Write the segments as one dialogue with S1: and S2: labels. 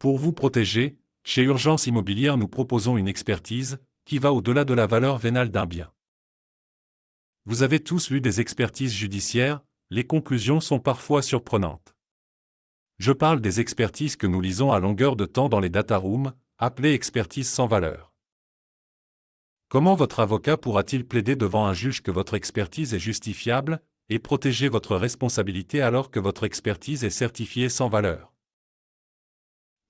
S1: Pour vous protéger, chez Urgence Immobilière nous proposons une expertise qui va au-delà de la valeur vénale d'un bien. Vous avez tous lu des expertises judiciaires, les conclusions sont parfois surprenantes. Je parle des expertises que nous lisons à longueur de temps dans les data rooms, appelées expertises sans valeur. Comment votre avocat pourra-t-il plaider devant un juge que votre expertise est justifiable et protéger votre responsabilité alors que votre expertise est certifiée sans valeur?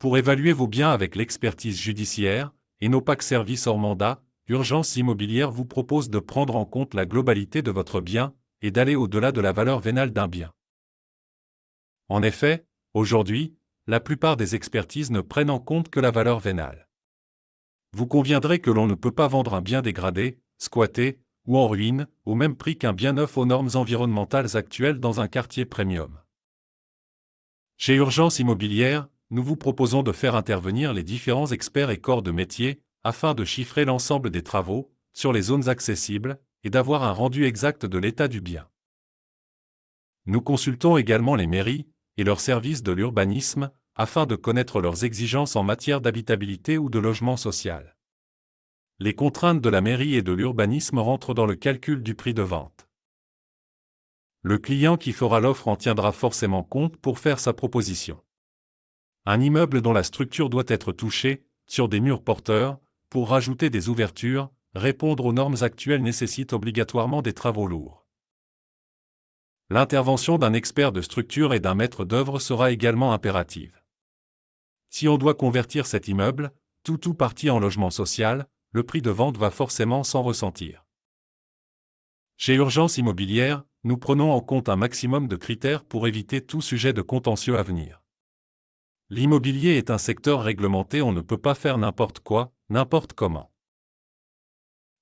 S1: Pour évaluer vos biens avec l'expertise judiciaire et nos packs services hors mandat, Urgence Immobilière vous propose de prendre en compte la globalité de votre bien et d'aller au-delà de la valeur vénale d'un bien. En effet, aujourd'hui, la plupart des expertises ne prennent en compte que la valeur vénale. Vous conviendrez que l'on ne peut pas vendre un bien dégradé, squatté ou en ruine au même prix qu'un bien neuf aux normes environnementales actuelles dans un quartier premium. Chez Urgence Immobilière, nous vous proposons de faire intervenir les différents experts et corps de métier afin de chiffrer l'ensemble des travaux sur les zones accessibles et d'avoir un rendu exact de l'état du bien. Nous consultons également les mairies et leurs services de l'urbanisme afin de connaître leurs exigences en matière d'habitabilité ou de logement social. Les contraintes de la mairie et de l'urbanisme rentrent dans le calcul du prix de vente. Le client qui fera l'offre en tiendra forcément compte pour faire sa proposition. Un immeuble dont la structure doit être touchée, sur des murs porteurs, pour rajouter des ouvertures, répondre aux normes actuelles nécessite obligatoirement des travaux lourds. L'intervention d'un expert de structure et d'un maître d'œuvre sera également impérative. Si on doit convertir cet immeuble, tout ou partie en logement social, le prix de vente va forcément s'en ressentir. Chez Urgence Immobilière, nous prenons en compte un maximum de critères pour éviter tout sujet de contentieux à venir. L'immobilier est un secteur réglementé, on ne peut pas faire n'importe quoi, n'importe comment.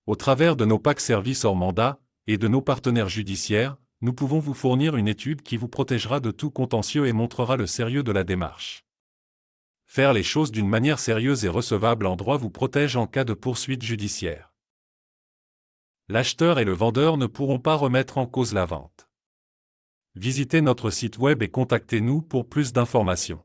S1: Au travers de nos packs services hors mandat et de nos partenaires judiciaires, nous pouvons vous fournir une étude qui vous protégera de tout contentieux et montrera le sérieux de la démarche. Faire les choses d'une manière sérieuse et recevable en droit vous protège en cas de poursuite judiciaire. L'acheteur et le vendeur ne pourront pas remettre en cause la vente. Visitez notre site web et contactez-nous pour plus d'informations.